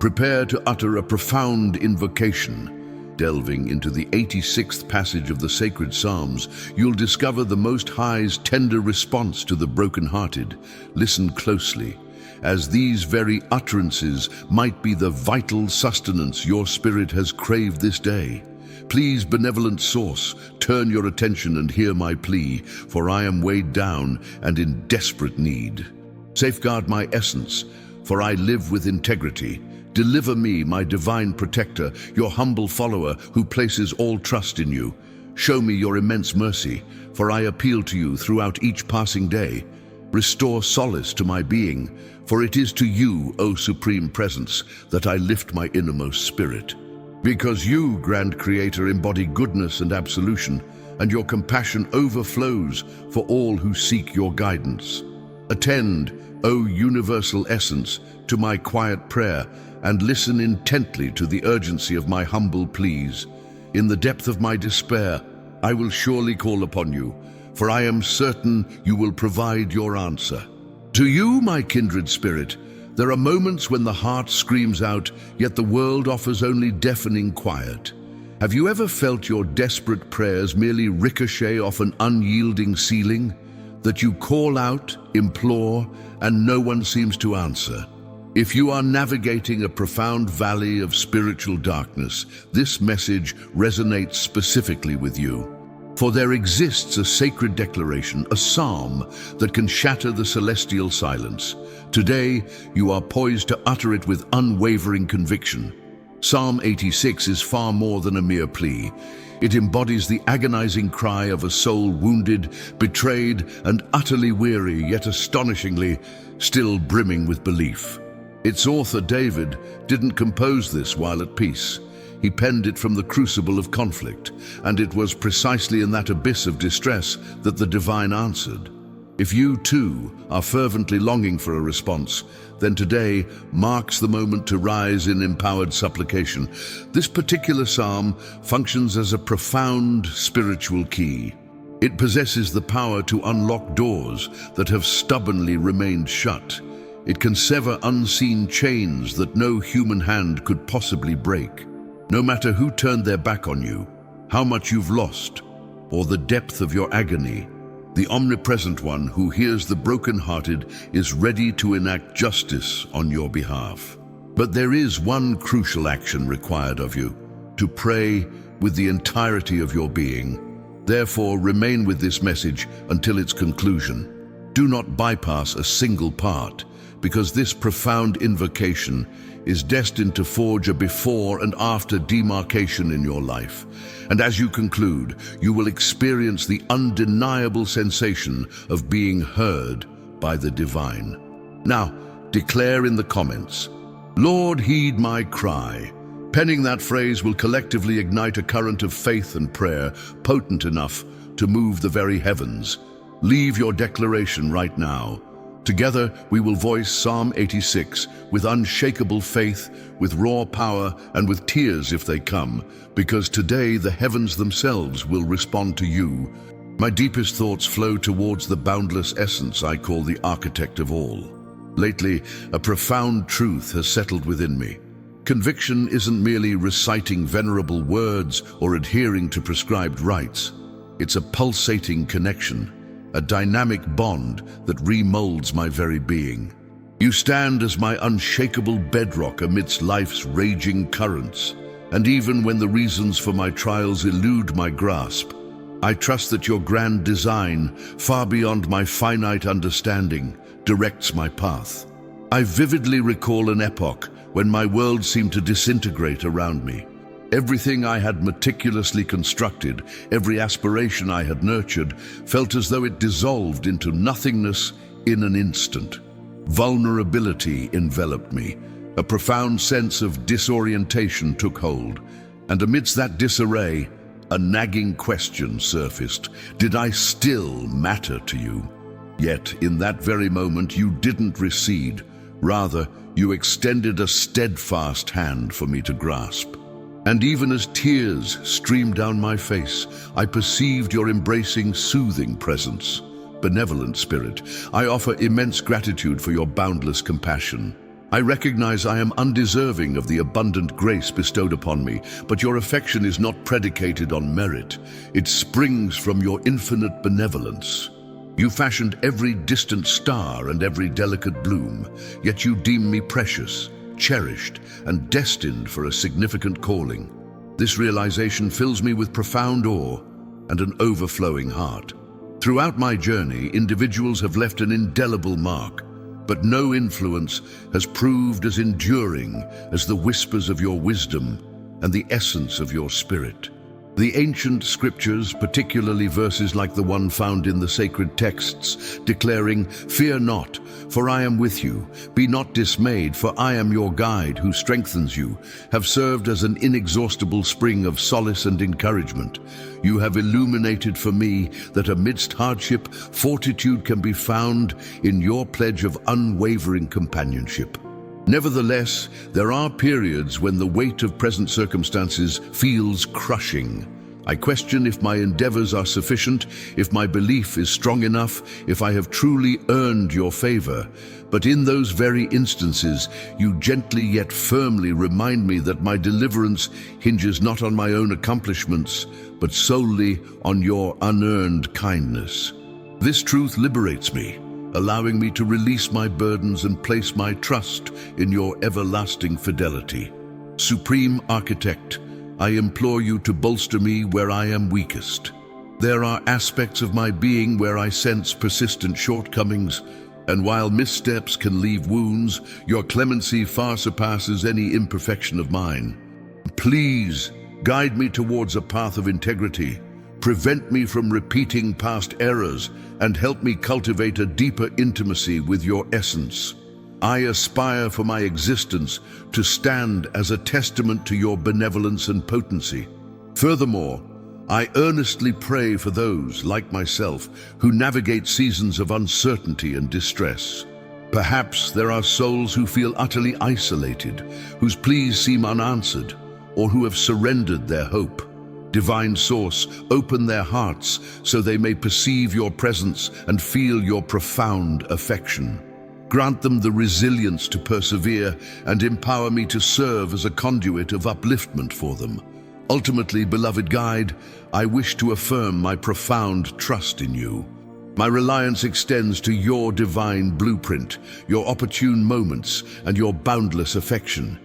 Prepare to utter a profound invocation. Delving into the 86th passage of the sacred Psalms, you'll discover the Most High's tender response to the brokenhearted. Listen closely, as these very utterances might be the vital sustenance your spirit has craved this day. Please, benevolent source, turn your attention and hear my plea, for I am weighed down and in desperate need. Safeguard my essence, for I live with integrity. Deliver me, my divine protector, your humble follower who places all trust in you. Show me your immense mercy, for I appeal to you throughout each passing day. Restore solace to my being, for it is to you, O Supreme Presence, that I lift my innermost spirit. Because you, Grand Creator, embody goodness and absolution, and your compassion overflows for all who seek your guidance. Attend, O Universal Essence, to my quiet prayer, and listen intently to the urgency of my humble pleas. In the depth of my despair, I will surely call upon you, for I am certain you will provide your answer. To you, my kindred spirit, there are moments when the heart screams out, yet the world offers only deafening quiet. Have you ever felt your desperate prayers merely ricochet off an unyielding ceiling? That you call out, implore, and no one seems to answer? If you are navigating a profound valley of spiritual darkness, this message resonates specifically with you. For there exists a sacred declaration, a psalm that can shatter the celestial silence. Today, you are poised to utter it with unwavering conviction. Psalm 86 is far more than a mere plea. It embodies the agonizing cry of a soul wounded, betrayed, and utterly weary, yet astonishingly still brimming with belief. Its author, David, didn't compose this while at peace. He penned it from the crucible of conflict, and it was precisely in that abyss of distress that the divine answered. If you, too, are fervently longing for a response, then today marks the moment to rise in empowered supplication. This particular psalm functions as a profound spiritual key. It possesses the power to unlock doors that have stubbornly remained shut. It can sever unseen chains that no human hand could possibly break. No matter who turned their back on you, how much you've lost, or the depth of your agony, the omnipresent one who hears the brokenhearted is ready to enact justice on your behalf. But there is one crucial action required of you: to pray with the entirety of your being. Therefore, remain with this message until its conclusion. Do not bypass a single part, because this profound invocation is destined to forge a before and after demarcation in your life. And as you conclude, you will experience the undeniable sensation of being heard by the divine. Now, declare in the comments, "Lord, heed my cry." Penning that phrase will collectively ignite a current of faith and prayer potent enough to move the very heavens. Leave your declaration right now. Together, we will voice Psalm 86 with unshakable faith, with raw power, and with tears if they come, because today the heavens themselves will respond to you. My deepest thoughts flow towards the boundless essence I call the architect of all. Lately, a profound truth has settled within me. Conviction isn't merely reciting venerable words or adhering to prescribed rites. It's a pulsating connection, a dynamic bond that remolds my very being. You stand as my unshakable bedrock amidst life's raging currents, and even when the reasons for my trials elude my grasp, I trust that your grand design, far beyond my finite understanding, directs my path. I vividly recall an epoch when my world seemed to disintegrate around me. Everything I had meticulously constructed, every aspiration I had nurtured, felt as though it dissolved into nothingness in an instant. Vulnerability enveloped me. A profound sense of disorientation took hold, and amidst that disarray, a nagging question surfaced. Did I still matter to you? Yet, in that very moment, you didn't recede. Rather, you extended a steadfast hand for me to grasp. And even as tears streamed down my face, I perceived your embracing, soothing presence. Benevolent Spirit, I offer immense gratitude for your boundless compassion. I recognize I am undeserving of the abundant grace bestowed upon me, but your affection is not predicated on merit. It springs from your infinite benevolence. You fashioned every distant star and every delicate bloom, yet you deem me precious, cherished, and destined for a significant calling. This realization fills me with profound awe and an overflowing heart. Throughout my journey, individuals have left an indelible mark, but no influence has proved as enduring as the whispers of your wisdom and the essence of your spirit. The ancient scriptures, particularly verses like the one found in the sacred texts, declaring, "Fear not, for I am with you. Be not dismayed, for I am your guide who strengthens you," have served as an inexhaustible spring of solace and encouragement. You have illuminated for me that amidst hardship, fortitude can be found in your pledge of unwavering companionship. Nevertheless, there are periods when the weight of present circumstances feels crushing. I question if my endeavors are sufficient, if my belief is strong enough, if I have truly earned your favor. But in those very instances, you gently yet firmly remind me that my deliverance hinges not on my own accomplishments, but solely on your unearned kindness. This truth liberates me, allowing me to release my burdens and place my trust in your everlasting fidelity. Supreme Architect, I implore you to bolster me where I am weakest. There are aspects of my being where I sense persistent shortcomings, and while missteps can leave wounds, your clemency far surpasses any imperfection of mine. Please guide me towards a path of integrity. Prevent me from repeating past errors and help me cultivate a deeper intimacy with your essence. I aspire for my existence to stand as a testament to your benevolence and potency. Furthermore, I earnestly pray for those, like myself, who navigate seasons of uncertainty and distress. Perhaps there are souls who feel utterly isolated, whose pleas seem unanswered, or who have surrendered their hope. Divine Source, open their hearts so they may perceive your presence and feel your profound affection. Grant them the resilience to persevere and empower me to serve as a conduit of upliftment for them. Ultimately, beloved guide, I wish to affirm my profound trust in you. My reliance extends to your divine blueprint, your opportune moments, and your boundless affection.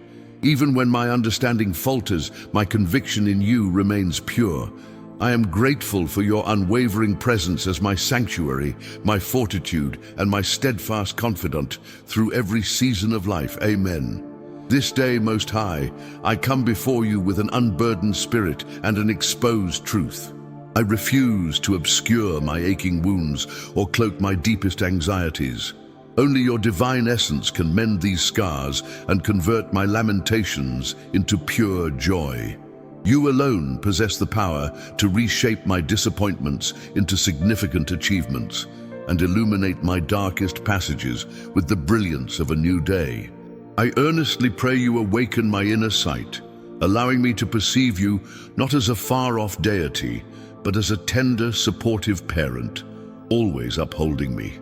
Even when my understanding falters, my conviction in you remains pure. I am grateful for your unwavering presence as my sanctuary, my fortitude, and my steadfast confidant through every season of life. Amen. This day, Most High, I come before you with an unburdened spirit and an exposed truth. I refuse to obscure my aching wounds or cloak my deepest anxieties. Only your divine essence can mend these scars and convert my lamentations into pure joy. You alone possess the power to reshape my disappointments into significant achievements and illuminate my darkest passages with the brilliance of a new day. I earnestly pray you awaken my inner sight, allowing me to perceive you not as a far-off deity, but as a tender, supportive parent, always upholding me.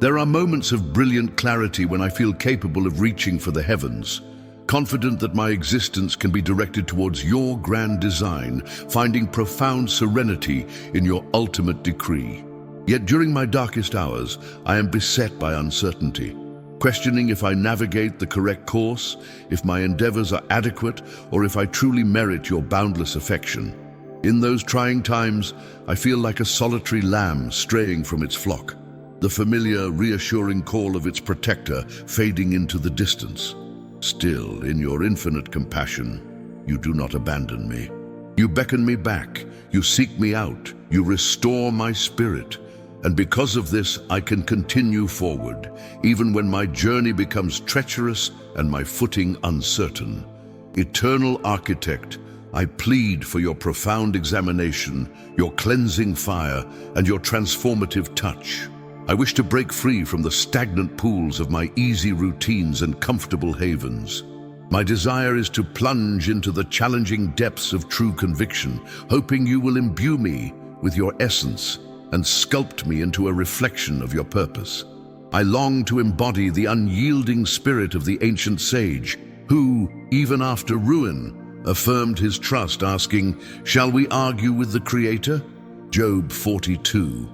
There are moments of brilliant clarity when I feel capable of reaching for the heavens, confident that my existence can be directed towards your grand design, finding profound serenity in your ultimate decree. Yet during my darkest hours, I am beset by uncertainty, questioning if I navigate the correct course, if my endeavors are adequate, or if I truly merit your boundless affection. In those trying times, I feel like a solitary lamb straying from its flock, the familiar, reassuring call of its protector fading into the distance. Still, in your infinite compassion, you do not abandon me. You beckon me back, you seek me out, you restore my spirit. And because of this, I can continue forward, even when my journey becomes treacherous and my footing uncertain. Eternal Architect, I plead for your profound examination, your cleansing fire, and your transformative touch. I wish to break free from the stagnant pools of my easy routines and comfortable havens. My desire is to plunge into the challenging depths of true conviction, hoping you will imbue me with your essence and sculpt me into a reflection of your purpose. I long to embody the unyielding spirit of the ancient sage, who, even after ruin, affirmed his trust, asking, "Shall we argue with the Creator?" Job 42.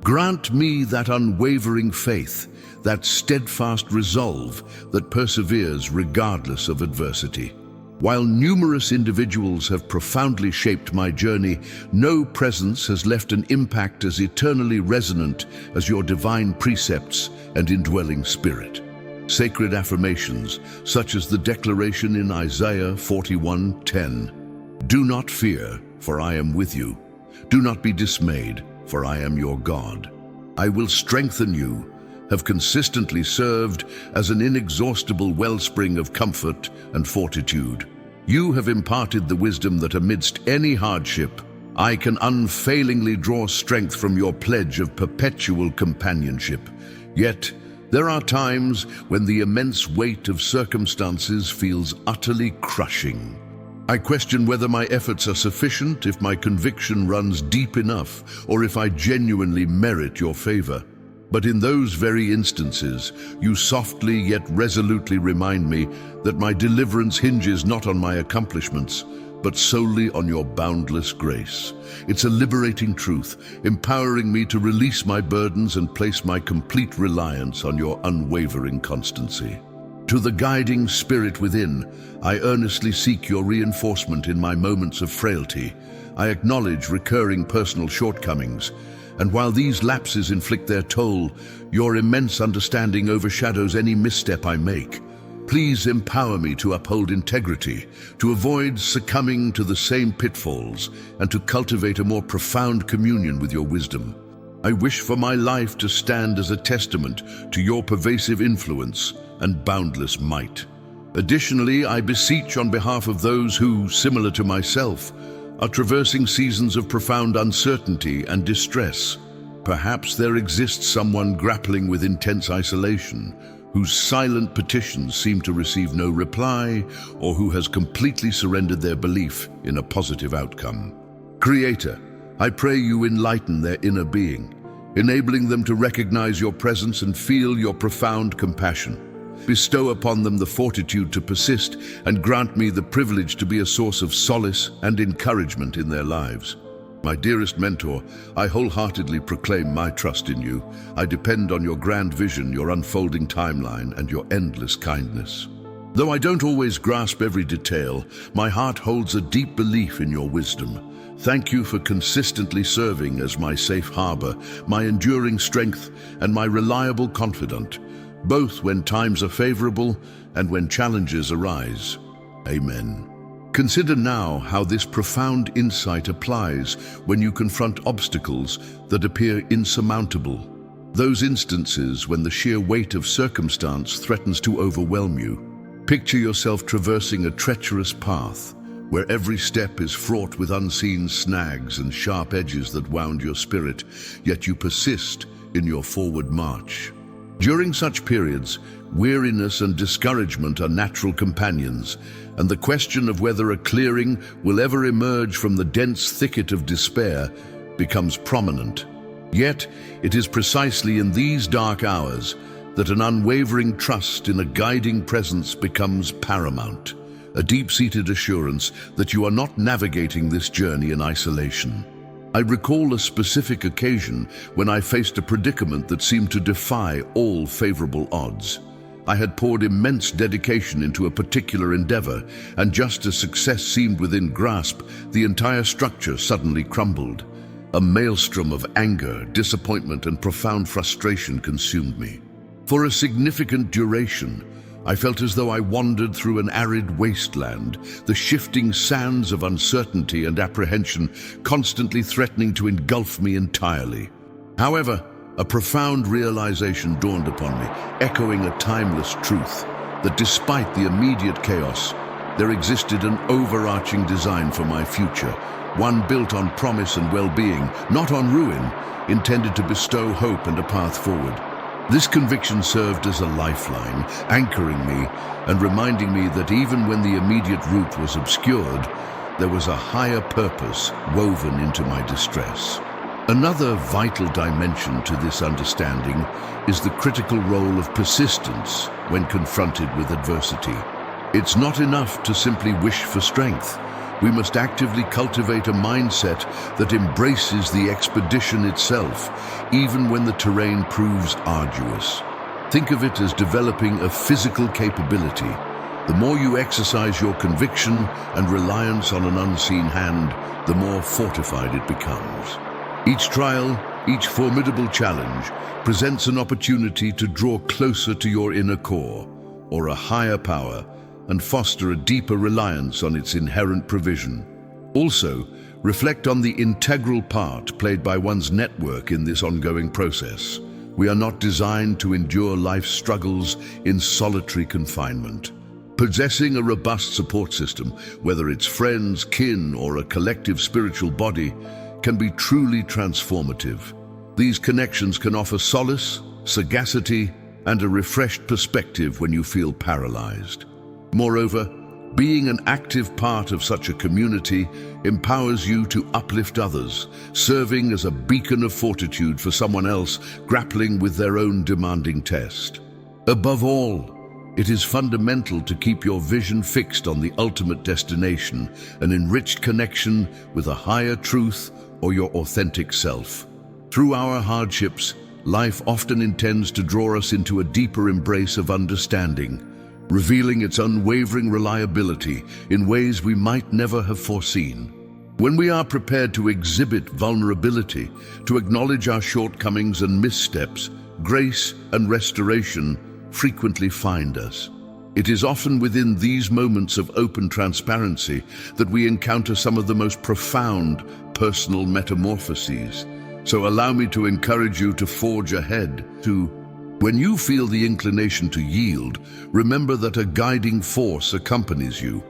Grant me that unwavering faith, that steadfast resolve that perseveres regardless of adversity. While numerous individuals have profoundly shaped my journey, no presence has left an impact as eternally resonant as your divine precepts and indwelling spirit. Sacred affirmations, such as the declaration in Isaiah 41:10, "Do not fear, for I am with you. Do not be dismayed, for I am your God. I will strengthen you," have consistently served as an inexhaustible wellspring of comfort and fortitude. You have imparted the wisdom that amidst any hardship, I can unfailingly draw strength from your pledge of perpetual companionship. Yet, there are times when the immense weight of circumstances feels utterly crushing. I question whether my efforts are sufficient, if my conviction runs deep enough, or if I genuinely merit your favor. But in those very instances, you softly yet resolutely remind me that my deliverance hinges not on my accomplishments, but solely on your boundless grace. It's a liberating truth, empowering me to release my burdens and place my complete reliance on your unwavering constancy. To the guiding spirit within, I earnestly seek your reinforcement in my moments of frailty. I acknowledge recurring personal shortcomings, and while these lapses inflict their toll, your immense understanding overshadows any misstep I make. Please empower me to uphold integrity, to avoid succumbing to the same pitfalls, and to cultivate a more profound communion with your wisdom. I wish for my life to stand as a testament to your pervasive influence and boundless might. Additionally, I beseech on behalf of those who, similar to myself, are traversing seasons of profound uncertainty and distress. Perhaps there exists someone grappling with intense isolation, whose silent petitions seem to receive no reply, or who has completely surrendered their belief in a positive outcome. Creator, I pray you enlighten their inner being, enabling them to recognize your presence and feel your profound compassion. Bestow upon them the fortitude to persist, and grant me the privilege to be a source of solace and encouragement in their lives. My dearest mentor, I wholeheartedly proclaim my trust in you. I depend on your grand vision, your unfolding timeline, and your endless kindness. Though I don't always grasp every detail, my heart holds a deep belief in your wisdom. Thank you for consistently serving as my safe harbor, my enduring strength, and my reliable confidant, both when times are favorable and when challenges arise. Amen. Consider now how this profound insight applies when you confront obstacles that appear insurmountable. Those instances when the sheer weight of circumstance threatens to overwhelm you. Picture yourself traversing a treacherous path, where every step is fraught with unseen snags and sharp edges that wound your spirit, yet you persist in your forward march. During such periods, weariness and discouragement are natural companions, and the question of whether a clearing will ever emerge from the dense thicket of despair becomes prominent. Yet, it is precisely in these dark hours that an unwavering trust in a guiding presence becomes paramount, a deep-seated assurance that you are not navigating this journey in isolation. I recall a specific occasion when I faced a predicament that seemed to defy all favorable odds. I had poured immense dedication into a particular endeavor, and just as success seemed within grasp, the entire structure suddenly crumbled. A maelstrom of anger, disappointment, and profound frustration consumed me. For a significant duration, I felt as though I wandered through an arid wasteland, the shifting sands of uncertainty and apprehension constantly threatening to engulf me entirely. However, a profound realization dawned upon me, echoing a timeless truth, that despite the immediate chaos, there existed an overarching design for my future, one built on promise and well-being, not on ruin, intended to bestow hope and a path forward. This conviction served as a lifeline, anchoring me and reminding me that even when the immediate route was obscured, there was a higher purpose woven into my distress. Another vital dimension to this understanding is the critical role of persistence when confronted with adversity. It's not enough to simply wish for strength. We must actively cultivate a mindset that embraces the expedition itself, even when the terrain proves arduous. Think of it as developing a physical capability. The more you exercise your conviction and reliance on an unseen hand, the more fortified it becomes. Each trial, each formidable challenge, presents an opportunity to draw closer to your inner core, or a higher power, and foster a deeper reliance on its inherent provision. Also, reflect on the integral part played by one's network in this ongoing process. We are not designed to endure life's struggles in solitary confinement. Possessing a robust support system, whether it's friends, kin, or a collective spiritual body, can be truly transformative. These connections can offer solace, sagacity, and a refreshed perspective when you feel paralyzed. Moreover, being an active part of such a community empowers you to uplift others, serving as a beacon of fortitude for someone else grappling with their own demanding test. Above all, it is fundamental to keep your vision fixed on the ultimate destination, an enriched connection with a higher truth or your authentic self. Through our hardships, life often intends to draw us into a deeper embrace of understanding, revealing its unwavering reliability in ways we might never have foreseen. When we are prepared to exhibit vulnerability, to acknowledge our shortcomings and missteps, grace and restoration frequently find us. It is often within these moments of open transparency that we encounter some of the most profound personal metamorphoses. So allow me to encourage you to forge ahead. When you feel the inclination to yield, remember that a guiding force accompanies you,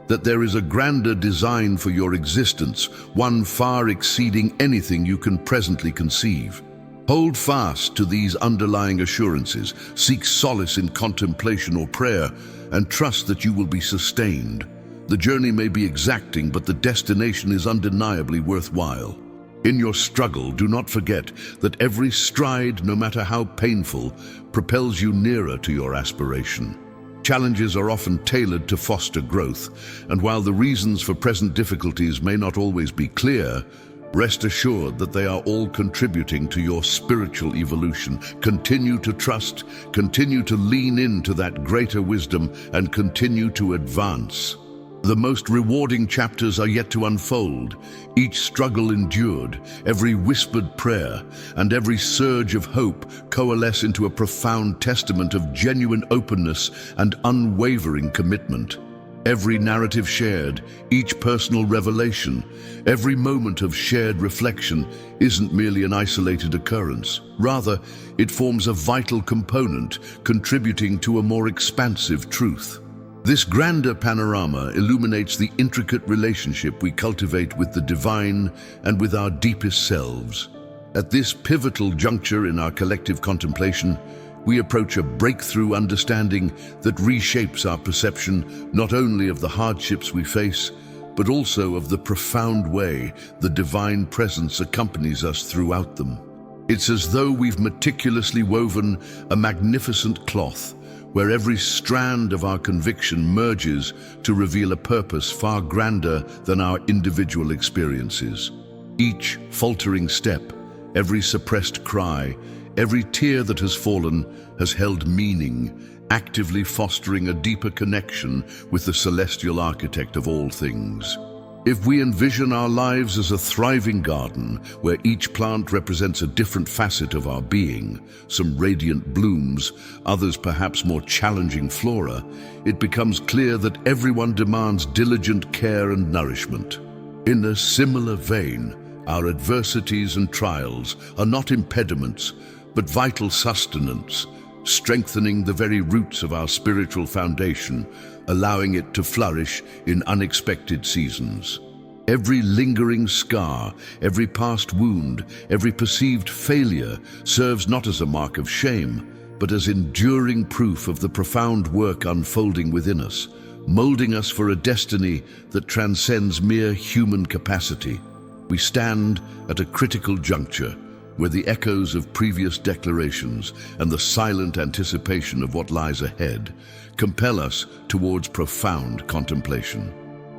that there is a grander design for your existence, one far exceeding anything you can presently conceive. Hold fast to these underlying assurances, seek solace in contemplation or prayer, and trust that you will be sustained. The journey may be exacting, but the destination is undeniably worthwhile. In your struggle, do not forget that every stride, no matter how painful, propels you nearer to your aspiration. Challenges are often tailored to foster growth, and while the reasons for present difficulties may not always be clear, rest assured that they are all contributing to your spiritual evolution. Continue to trust, continue to lean into that greater wisdom, and continue to advance. The most rewarding chapters are yet to unfold. Each struggle endured, every whispered prayer, and every surge of hope coalesce into a profound testament of genuine openness and unwavering commitment. Every narrative shared, each personal revelation, every moment of shared reflection isn't merely an isolated occurrence. Rather, it forms a vital component, contributing to a more expansive truth. This grander panorama illuminates the intricate relationship we cultivate with the divine and with our deepest selves. At this pivotal juncture in our collective contemplation, we approach a breakthrough understanding that reshapes our perception not only of the hardships we face, but also of the profound way the divine presence accompanies us throughout them. It's as though we've meticulously woven a magnificent cloth where every strand of our conviction merges to reveal a purpose far grander than our individual experiences. Each faltering step, every suppressed cry, every tear that has fallen has held meaning, actively fostering a deeper connection with the celestial architect of all things. If we envision our lives as a thriving garden where each plant represents a different facet of our being, some radiant blooms, others perhaps more challenging flora, it becomes clear that everyone demands diligent care and nourishment. In a similar vein, our adversities and trials are not impediments, but vital sustenance, strengthening the very roots of our spiritual foundation, allowing it to flourish in unexpected seasons. Every lingering scar, every past wound, every perceived failure serves not as a mark of shame, but as enduring proof of the profound work unfolding within us, molding us for a destiny that transcends mere human capacity. We stand at a critical juncture where the echoes of previous declarations and the silent anticipation of what lies ahead compel us towards profound contemplation.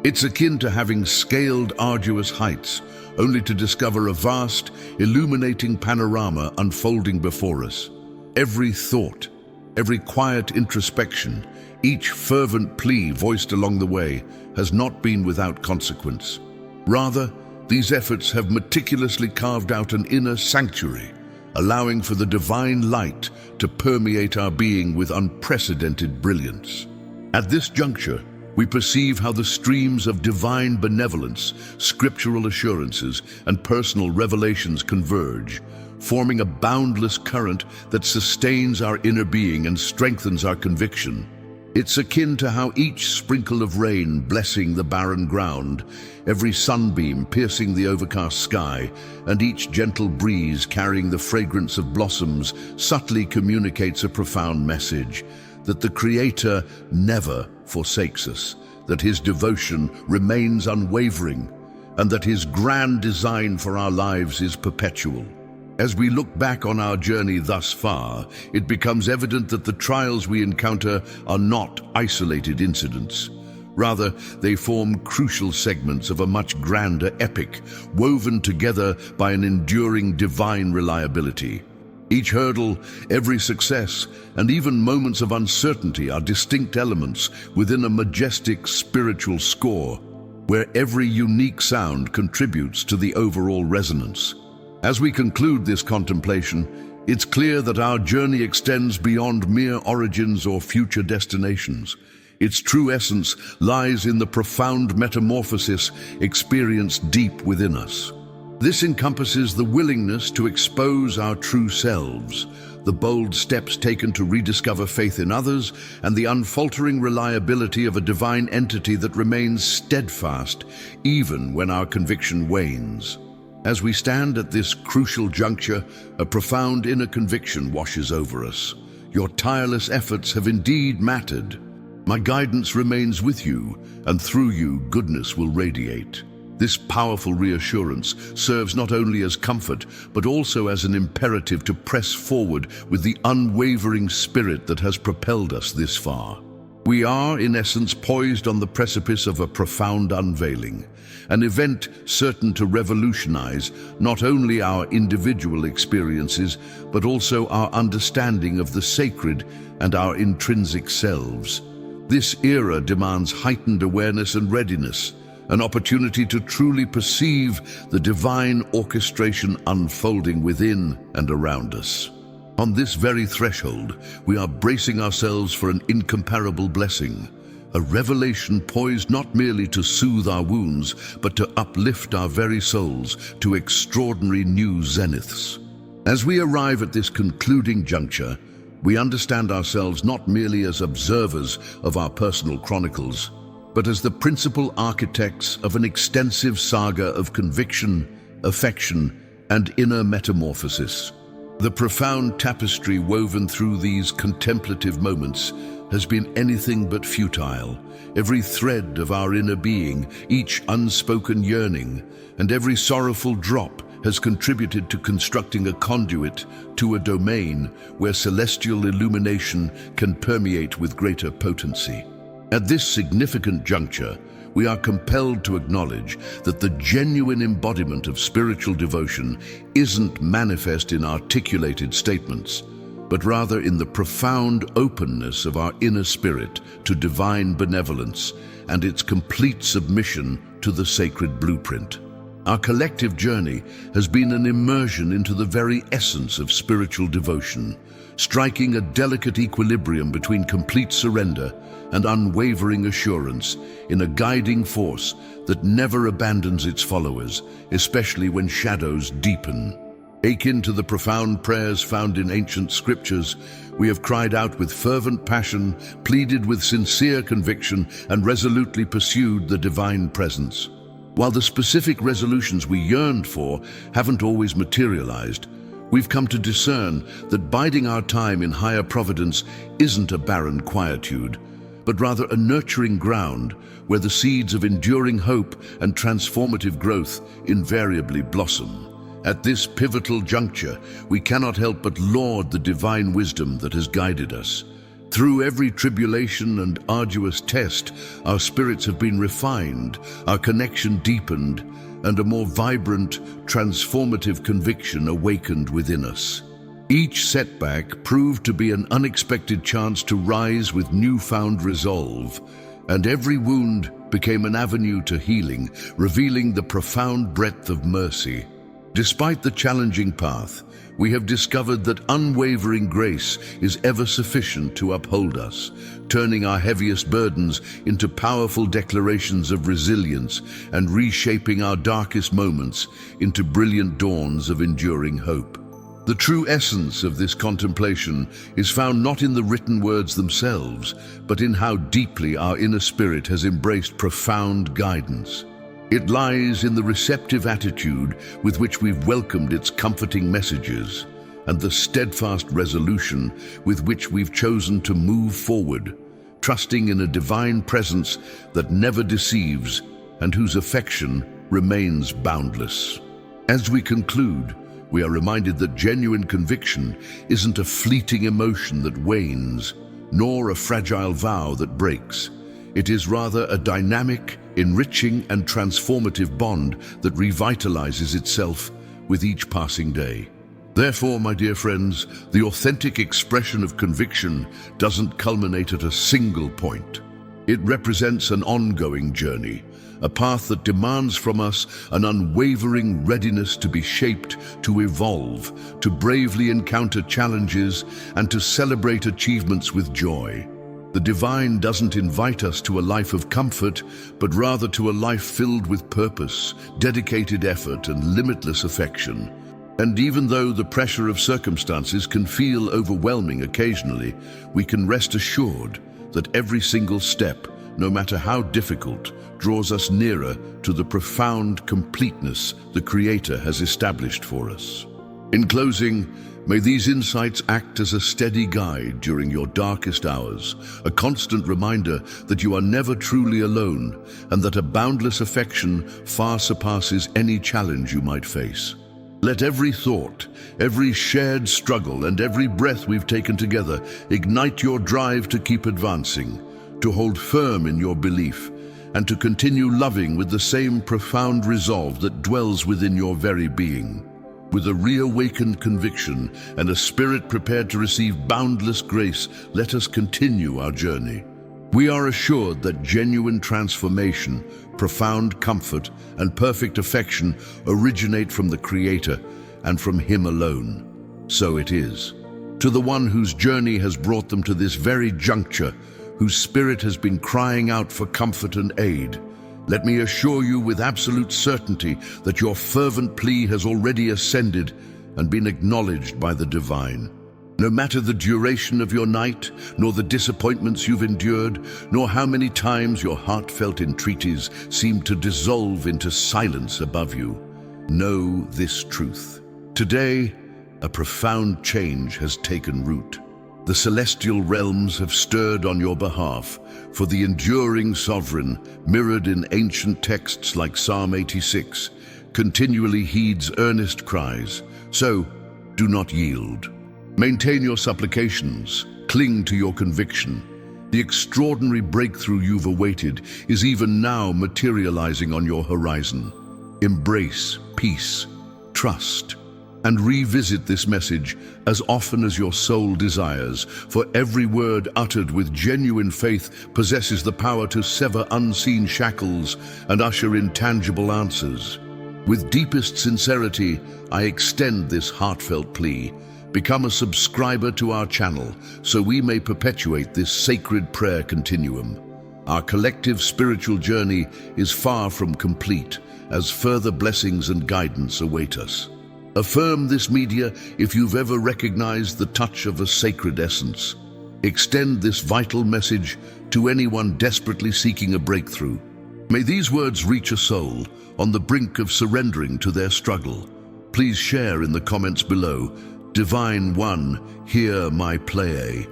It's akin to having scaled arduous heights, only to discover a vast, illuminating panorama unfolding before us. Every thought, every quiet introspection, each fervent plea voiced along the way has not been without consequence. Rather, these efforts have meticulously carved out an inner sanctuary, allowing for the divine light to permeate our being with unprecedented brilliance. At this juncture, we perceive how the streams of divine benevolence, scriptural assurances, and personal revelations converge, forming a boundless current that sustains our inner being and strengthens our conviction. It's akin to how each sprinkle of rain blessing the barren ground, every sunbeam piercing the overcast sky, and each gentle breeze carrying the fragrance of blossoms subtly communicates a profound message: that the Creator never forsakes us, that His devotion remains unwavering, and that His grand design for our lives is perpetual. As we look back on our journey thus far, it becomes evident that the trials we encounter are not isolated incidents. Rather, they form crucial segments of a much grander epic, woven together by an enduring divine reliability. Each hurdle, every success, and even moments of uncertainty are distinct elements within a majestic spiritual score, where every unique sound contributes to the overall resonance. As we conclude this contemplation, it's clear that our journey extends beyond mere origins or future destinations. Its true essence lies in the profound metamorphosis experienced deep within us. This encompasses the willingness to expose our true selves, the bold steps taken to rediscover faith in others, and the unfaltering reliability of a divine entity that remains steadfast even when our conviction wanes. As we stand at this crucial juncture, a profound inner conviction washes over us. Your tireless efforts have indeed mattered. My guidance remains with you, and through you goodness will radiate. This powerful reassurance serves not only as comfort, but also as an imperative to press forward with the unwavering spirit that has propelled us this far. We are, in essence, poised on the precipice of a profound unveiling, an event certain to revolutionize not only our individual experiences, but also our understanding of the sacred and our intrinsic selves. This era demands heightened awareness and readiness, an opportunity to truly perceive the divine orchestration unfolding within and around us. On this very threshold, we are bracing ourselves for an incomparable blessing, a revelation poised not merely to soothe our wounds, but to uplift our very souls to extraordinary new zeniths. As we arrive at this concluding juncture, we understand ourselves not merely as observers of our personal chronicles, but as the principal architects of an extensive saga of conviction, affection, and inner metamorphosis. The profound tapestry woven through these contemplative moments has been anything but futile. Every thread of our inner being, each unspoken yearning, and every sorrowful drop has contributed to constructing a conduit to a domain where celestial illumination can permeate with greater potency. At this significant juncture, we are compelled to acknowledge that the genuine embodiment of spiritual devotion isn't manifest in articulated statements, but rather in the profound openness of our inner spirit to divine benevolence and its complete submission to the sacred blueprint. Our collective journey has been an immersion into the very essence of spiritual devotion, striking a delicate equilibrium between complete surrender and unwavering assurance in a guiding force that never abandons its followers, especially when shadows deepen. Akin to the profound prayers found in ancient scriptures, we have cried out with fervent passion, pleaded with sincere conviction, and resolutely pursued the divine presence. While the specific resolutions we yearned for haven't always materialized, we've come to discern that biding our time in higher providence isn't a barren quietude, but rather a nurturing ground where the seeds of enduring hope and transformative growth invariably blossom. At this pivotal juncture, we cannot help but laud the divine wisdom that has guided us. Through every tribulation and arduous test, our spirits have been refined, our connection deepened, and a more vibrant, transformative conviction awakened within us. Each setback proved to be an unexpected chance to rise with newfound resolve, and every wound became an avenue to healing, revealing the profound breadth of mercy. Despite the challenging path, we have discovered that unwavering grace is ever sufficient to uphold us, turning our heaviest burdens into powerful declarations of resilience and reshaping our darkest moments into brilliant dawns of enduring hope. The true essence of this contemplation is found not in the written words themselves, but in how deeply our inner spirit has embraced profound guidance. It lies in the receptive attitude with which we've welcomed its comforting messages, and the steadfast resolution with which we've chosen to move forward, trusting in a divine presence that never deceives and whose affection remains boundless. As we conclude, we are reminded that genuine conviction isn't a fleeting emotion that wanes, nor a fragile vow that breaks. It is rather a dynamic, enriching, and transformative bond that revitalizes itself with each passing day. Therefore, my dear friends, the authentic expression of conviction doesn't culminate at a single point. It represents an ongoing journey, a path that demands from us an unwavering readiness to be shaped, to evolve, to bravely encounter challenges, and to celebrate achievements with joy. The divine doesn't invite us to a life of comfort, but rather to a life filled with purpose, dedicated effort, and limitless affection. And even though the pressure of circumstances can feel overwhelming occasionally, we can rest assured that every single step, no matter how difficult, draws us nearer to the profound completeness the Creator has established for us. In closing, may these insights act as a steady guide during your darkest hours, a constant reminder that you are never truly alone and that a boundless affection far surpasses any challenge you might face. Let every thought, every shared struggle, and every breath we've taken together ignite your drive to keep advancing, to hold firm in your belief, and to continue loving with the same profound resolve that dwells within your very being. With a reawakened conviction and a spirit prepared to receive boundless grace, let us continue our journey. We are assured that genuine transformation, profound comfort, and perfect affection originate from the Creator and from Him alone. So it is. To the one whose journey has brought them to this very juncture, whose spirit has been crying out for comfort and aid, let me assure you with absolute certainty that your fervent plea has already ascended and been acknowledged by the divine. No matter the duration of your night, nor the disappointments you've endured, nor how many times your heartfelt entreaties seem to dissolve into silence above you, know this truth. Today, a profound change has taken root. The celestial realms have stirred on your behalf, for the enduring sovereign, mirrored in ancient texts like Psalm 86, continually heeds earnest cries. So, do not yield. Maintain your supplications, cling to your conviction. The extraordinary breakthrough you've awaited is even now materializing on your horizon. Embrace peace, trust, and revisit this message as often as your soul desires, for every word uttered with genuine faith possesses the power to sever unseen shackles and usher in tangible answers. With deepest sincerity, I extend this heartfelt plea. Become a subscriber to our channel so we may perpetuate this sacred prayer continuum. Our collective spiritual journey is far from complete, as further blessings and guidance await us. Affirm this media if you've ever recognized the touch of a sacred essence. Extend this vital message to anyone desperately seeking a breakthrough. May these words reach a soul on the brink of surrendering to their struggle. Please share in the comments below. Divine One, hear my plea.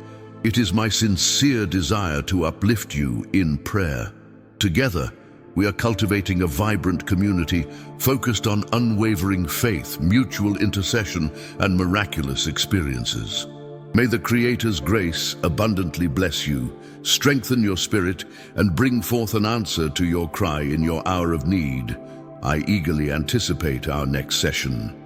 it is my sincere desire to uplift you in prayer. Together, we are cultivating a vibrant community focused on unwavering faith, mutual intercession, and miraculous experiences. May the Creator's grace abundantly bless you, strengthen your spirit, and bring forth an answer to your cry in your hour of need. I eagerly anticipate our next session.